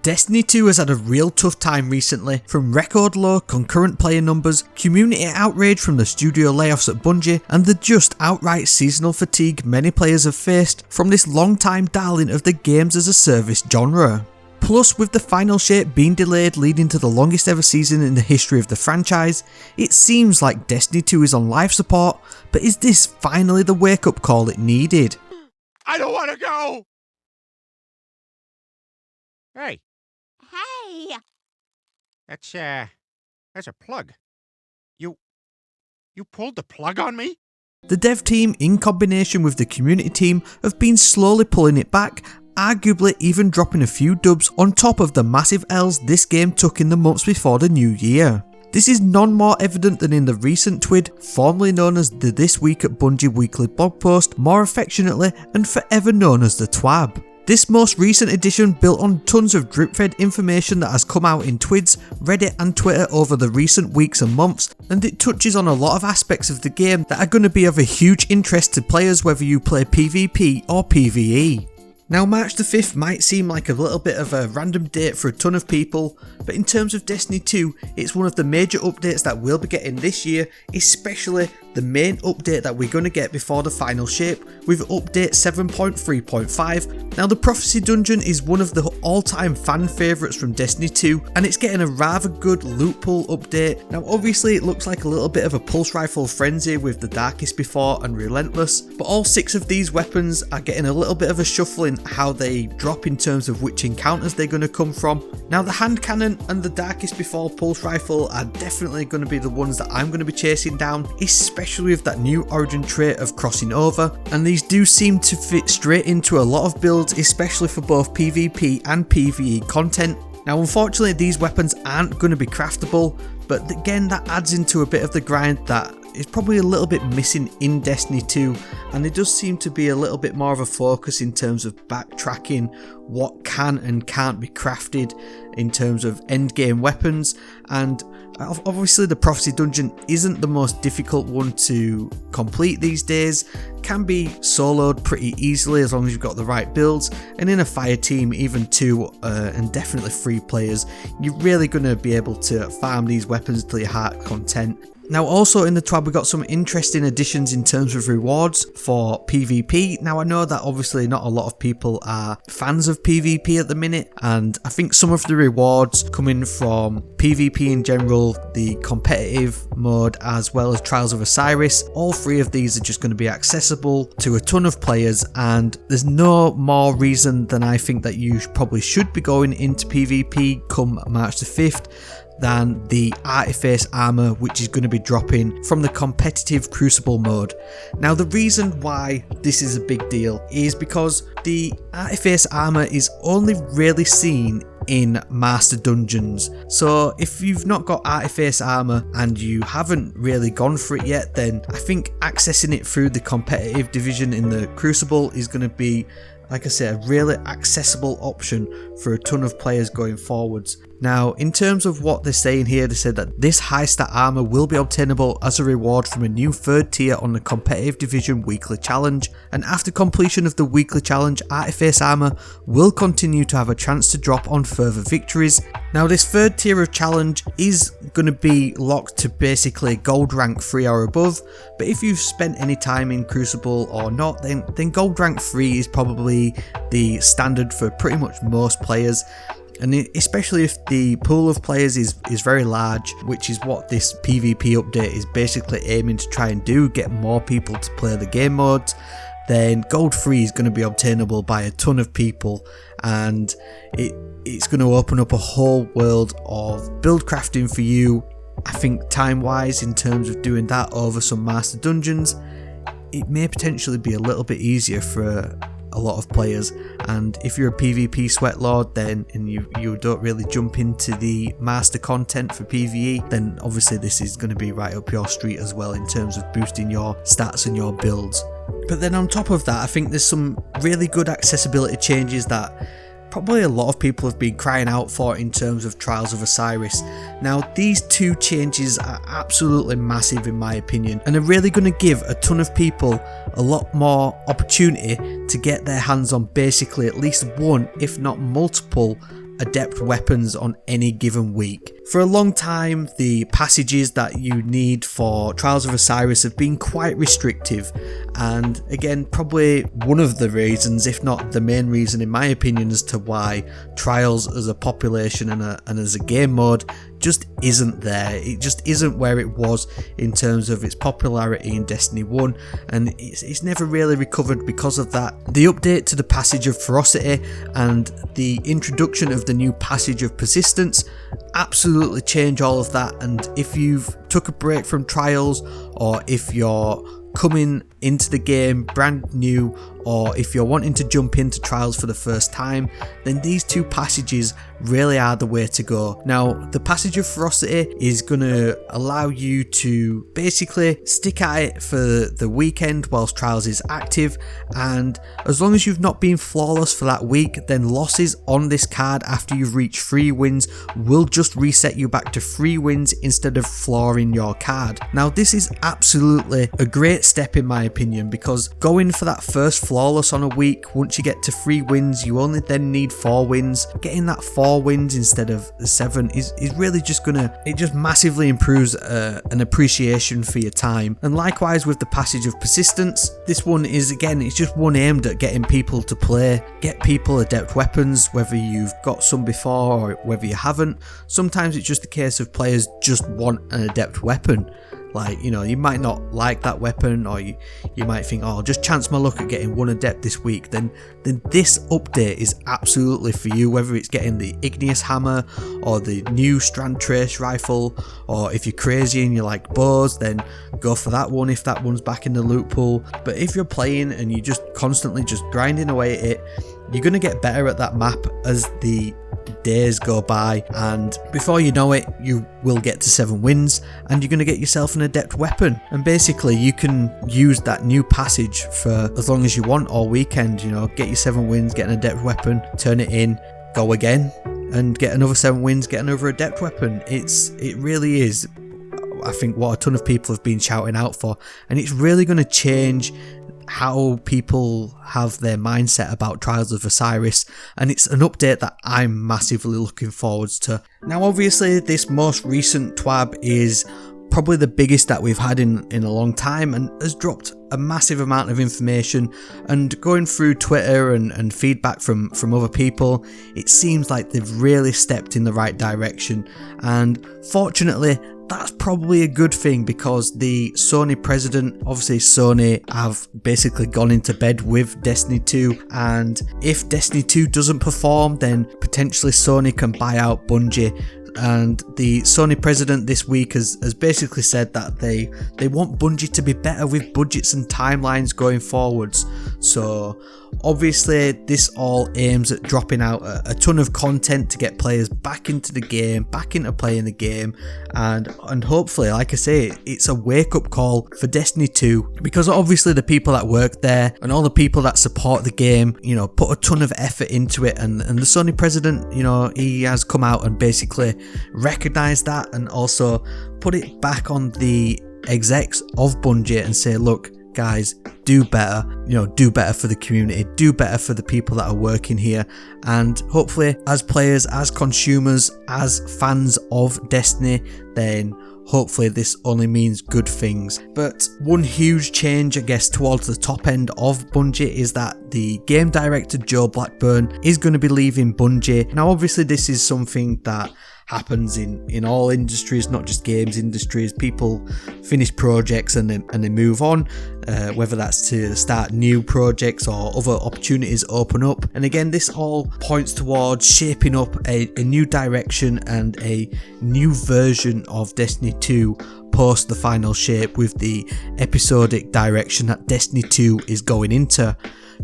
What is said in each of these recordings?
Destiny 2 has had a real tough time recently, from record low concurrent player numbers, community outrage from the studio layoffs at Bungie, and the just outright seasonal fatigue many players have faced from this long-time darling of the games as a service genre. Plus, with the final shape being delayed leading to the longest ever season in the history of the franchise, it seems like Destiny 2 is on life support, but is this finally the wake-up call it needed? I don't want to go! Hey. Hey! That's a plug. You pulled the plug on me? The dev team, in combination with the community team, have been slowly pulling it back, arguably even dropping a few dubs on top of the massive L's this game took in the months before the new year. This is none more evident than in the recent TWID, formerly known as the This Week at Bungie weekly blog post, more affectionately and forever known as the TWAB. This most recent edition built on tons of drip-fed information that has come out in Twids, Reddit and Twitter over the recent weeks and months, and it touches on a lot of aspects of the game that are going to be of a huge interest to players whether you play PvP or PvE. Now, March the 5th might seem like a little bit of a random date for a ton of people, but in terms of Destiny 2, it's one of the major updates that we'll be getting this year, especially the main update that we're going to get before the final shape with update 7.3.5. Now, the Prophecy Dungeon is one of the all-time fan favourites from Destiny 2, and it's getting a rather good loot pool update. Now, obviously it looks like a little bit of a pulse rifle frenzy with the Darkest Before and Relentless, but all 6 of these weapons are getting a little bit of a shuffle in how they drop in terms of which encounters they're going to come from. Now, the hand cannon and the Darkest Before pulse rifle are definitely going to be the ones that I'm going to be chasing down, especially with that new origin trait of crossing over, and these do seem to fit straight into a lot of builds, especially for both PvP and PvE content. Now, unfortunately these weapons aren't going to be craftable, but again that adds into a bit of the grind that is probably a little bit missing in Destiny 2, and there does seem to be a little bit more of a focus in terms of backtracking what can and can't be crafted in terms of endgame weapons. And obviously the Prophecy Dungeon isn't the most difficult one to complete these days, can be soloed pretty easily as long as you've got the right builds, and in a fire team even 2 and definitely 3 players, you're really going to be able to farm these weapons to your heart's content. Now, also in the TWAB we got some interesting additions in terms of rewards for PvP. Now, I know that obviously not a lot of people are fans of PvP at the minute, and I think some of the rewards coming from PvP in general, the competitive mode as well as Trials of Osiris, all 3 of these are just going to be accessible to a ton of players, and there's no more reason than I think that you probably should be going into PvP come March the 5th than the Artiface armor, which is going to be dropping from the competitive Crucible mode. Now, the reason why this is a big deal is because the Artiface armor is only really seen in Master Dungeons. So if you've not got Artiface armor and you haven't really gone for it yet, then I think accessing it through the competitive division in the Crucible is going to be, like I said, a really accessible option for a ton of players going forwards. Now, in terms of what they're saying here, they said that this high stat armor will be obtainable as a reward from a new 3rd tier on the competitive division weekly challenge, and after completion of the weekly challenge, Artiface armor will continue to have a chance to drop on further victories. Now, this 3rd tier of challenge is going to be locked to basically gold rank 3 or above, but if you've spent any time in Crucible or not, then gold rank 3 is probably the standard for pretty much most players. And especially if the pool of players is very large, which is what this PvP update is basically aiming to try and do, get more people to play the game modes, then Gold 3 is going to be obtainable by a ton of people, and it's going to open up a whole world of build crafting for you. I think time wise, in terms of doing that over some Master Dungeons, it may potentially be a little bit easier for a lot of players. And if you're a PvP sweatlord then and you don't really jump into the master content for PvE, then obviously this is going to be right up your street as well in terms of boosting your stats and your builds. But then on top of that, I think there's some really good accessibility changes that probably a lot of people have been crying out for in terms of Trials of Osiris. Now, these 2 changes are absolutely massive in my opinion, and are really going to give a ton of people a lot more opportunity to get their hands on basically at least one, if not multiple, adept weapons on any given week. For a long time, the passages that you need for Trials of Osiris have been quite restrictive, and again, probably one of the reasons, if not the main reason in my opinion, as to why Trials as a population and as a game mode just isn't there. It just isn't where it was in terms of its popularity in Destiny 1, and it's never really recovered because of that. The update to the Passage of Ferocity and the introduction of the new Passage of Persistence absolutely change all of that, and if you've took a break from Trials, or if you're coming into the game brand new, or if you're wanting to jump into Trials for the first time, then these two passages really are the way to go. Now, the Passage of Ferocity is going to allow you to basically stick at it for the weekend whilst Trials is active, and as long as you've not been flawless for that week, then losses on this card after you've reached 3 wins will just reset you back to 3 wins instead of flooring your card. Now, this is absolutely a great step in my opinion, because going for that first flawless on a week, once you get to 3 wins, you only then need 4 wins. Getting that 4 wins instead of 7 is really just it just massively improves an appreciation for your time. And likewise with the Passage of Persistence, this one is, again, it's just one aimed at getting people to play, get people adept weapons, whether you've got some before or whether you haven't. Sometimes it's just a case of players just want an adept weapon. Like, you know, you might not like that weapon, or you might think, oh, I'll just chance my luck at getting 1 adept this week. Then this update is absolutely for you, whether it's getting the Igneous Hammer or the new Strand Trace Rifle, or if you're crazy and you like bows, then go for that one if that one's back in the loot pool. But if you're playing and you're just constantly just grinding away at it, you're going to get better at that map as the days go by, and before you know it, you will get to 7 wins and you're going to get yourself an adept weapon. And basically you can use that new passage for as long as you want all weekend. You know, get your 7 wins, get an adept weapon, turn it in, go again and get another 7 wins, get another adept weapon. It really is, I think, what a ton of people have been shouting out for, and it's really going to change how people have their mindset about Trials of Osiris, and it's an update that I'm massively looking forwards to. Now obviously this most recent TWAB is probably the biggest that we've had in a long time, and has dropped a massive amount of information, and going through Twitter and feedback from other people, it seems like they've really stepped in the right direction, and fortunately that's probably a good thing, because the Sony president, obviously Sony have basically gone into bed with Destiny 2, and if Destiny 2 doesn't perform, then potentially Sony can buy out Bungie. And the Sony president this week has basically said that they want Bungie to be better with budgets and timelines going forwards. So obviously this all aims at dropping out a ton of content to get players back into the game, back into playing the game, and hopefully, like I say, it's a wake-up call for Destiny 2, because obviously the people that work there and all the people that support the game, you know, put a ton of effort into it, and the Sony president, you know, he has come out and basically recognised that, and also put it back on the execs of Bungie and say, look guys, do better, you know, do better for the community, do better for the people that are working here, and hopefully as players, as consumers, as fans of Destiny, then hopefully this only means good things. But one huge change, I guess, towards the top end of Bungie is that the game director Joe Blackburn is going to be leaving Bungie. Now obviously this is something that happens in all industries, not just games industries. People finish projects and they move on, whether that's to start new projects or other opportunities open up. And again, this all points towards shaping up a new direction and a new version of Destiny 2 post the final shape, with the episodic direction that Destiny 2 is going into.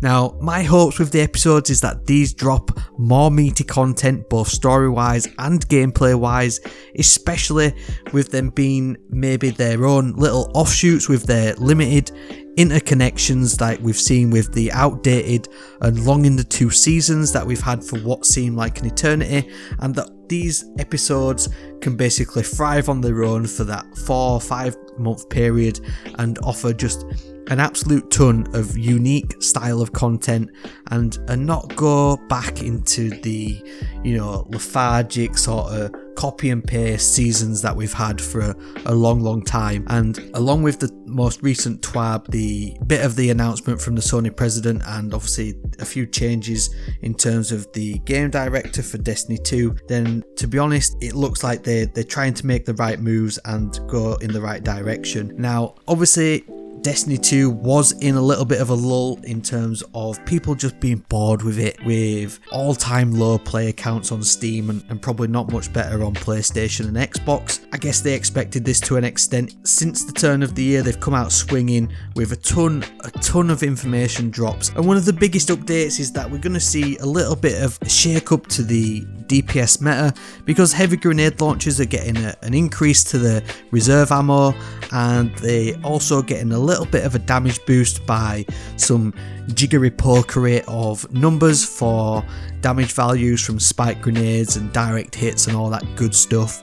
Now, my hopes with the episodes is that these drop more meaty content, both story-wise and gameplay-wise, especially with them being maybe their own little offshoots with their limited interconnections, like we've seen with the outdated and long in the 2 seasons that we've had for what seemed like an eternity, and that these episodes can basically thrive on their own for that 4 or 5 month period and offer just an absolute ton of unique style of content and not go back into the, lethargic sort of copy and paste seasons that we've had for a long time. And along with the most recent TWAB, the bit of the announcement from the Sony president, and obviously a few changes in terms of the game director for Destiny 2, then to be honest, it looks like they're trying to make the right moves and go in the right direction. Now, obviously, Destiny 2 was in a little bit of a lull in terms of people just being bored with it, with all-time low player counts on Steam and probably not much better on PlayStation and Xbox. I guess they expected this to an extent. Since the turn of the year, they've come out swinging with a ton of information drops, and one of the biggest updates is that we're going to see a little bit of a shake-up to the DPS meta, because heavy grenade launchers are getting an increase to the reserve ammo, and they also getting a little bit of a damage boost by some jiggery pokery of numbers for damage values from spike grenades and direct hits and all that good stuff.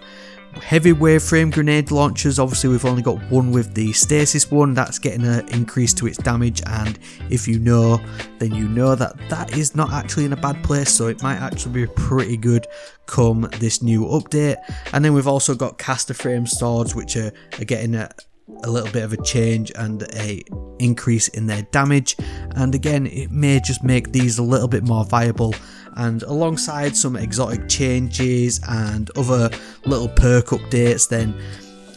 Heavy waveframe grenade launchers, obviously we've only got one with the stasis one, that's getting an increase to its damage, and if you know, then you know that is not actually in a bad place, so it might actually be pretty good come this new update. And then we've also got caster frame swords, which are getting a little bit of a change and a increase in their damage, and again it may just make these a little bit more viable. And alongside some exotic changes and other little perk updates, then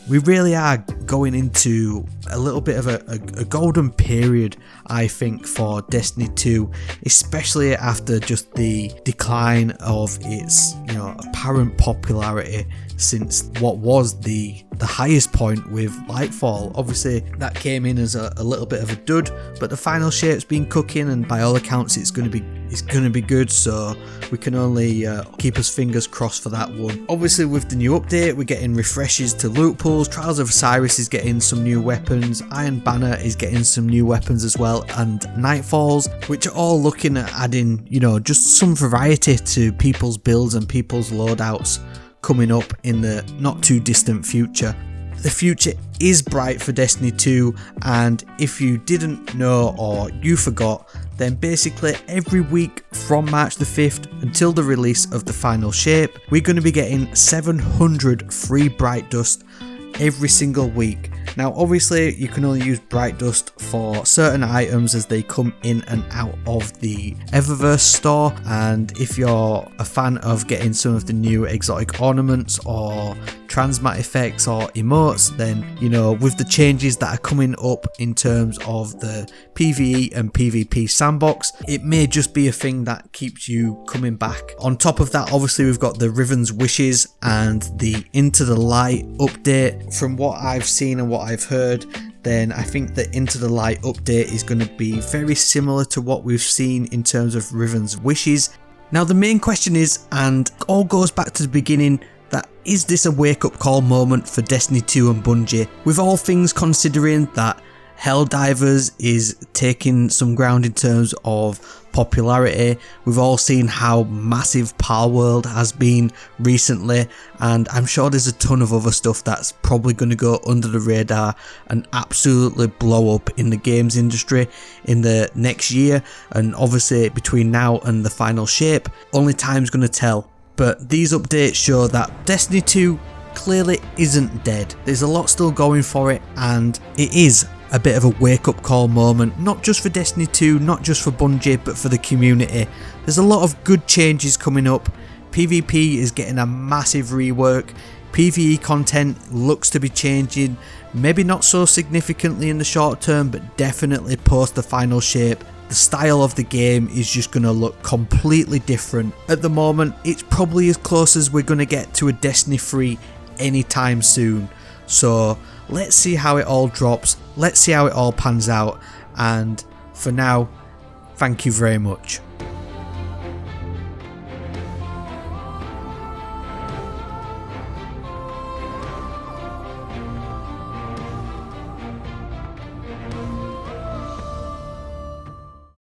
we really are going into a little bit of a golden period, I think, for Destiny 2, especially after just the decline of its apparent popularity since what was the highest point with Lightfall. Obviously that came in as a little bit of a dud, but the final shape's been cooking, and by all accounts it's going to be good, so we can only keep us fingers crossed for that one. Obviously with the new update we're getting refreshes to loot pools, Trials of Osiris is getting some new weapons, Iron Banner is getting some new weapons as well, and Nightfalls, which are all looking at adding just some variety to people's builds and people's loadouts coming up in the not too distant future. The future is bright for Destiny 2, and if you didn't know or you forgot, then basically every week from March the 5th until the release of the final shape, we're going to be getting 700 free Bright Dust every single week. Now obviously you can only use Bright Dust for certain items as they come in and out of the Eververse store, and if you're a fan of getting some of the new exotic ornaments or transmat effects or emotes, then with the changes that are coming up in terms of the PvE and PvP sandbox, it may just be a thing that keeps you coming back. On top of that, obviously we've got the Riven's Wishes and the Into the Light update. From what I've seen and what I've heard, then I think the Into the Light update is going to be very similar to what we've seen in terms of Riven's Wishes. Now the main question is, and all goes back to the beginning, that is this a wake-up call moment for Destiny 2 and Bungie, with all things considering that Helldivers is taking some ground in terms of popularity. We've all seen how massive Palworld has been recently, and I'm sure there's a ton of other stuff that's probably going to go under the radar and absolutely blow up in the games industry in the next year, and obviously between now and the final shape, only time's going to tell. But these updates show that Destiny 2 clearly isn't dead. There's a lot still going for it, and it is a bit of a wake-up call moment, not just for Destiny 2, not just for Bungie, but for the community. There's a lot of good changes coming up. PvP is getting a massive rework. PvE content looks to be changing, maybe not so significantly in the short term, but definitely post the final shape. The style of the game is just going to look completely different. At the moment, it's probably as close as we're going to get to a Destiny 3 anytime soon. So let's see how it all drops, let's see how it all pans out, and for now, thank you very much.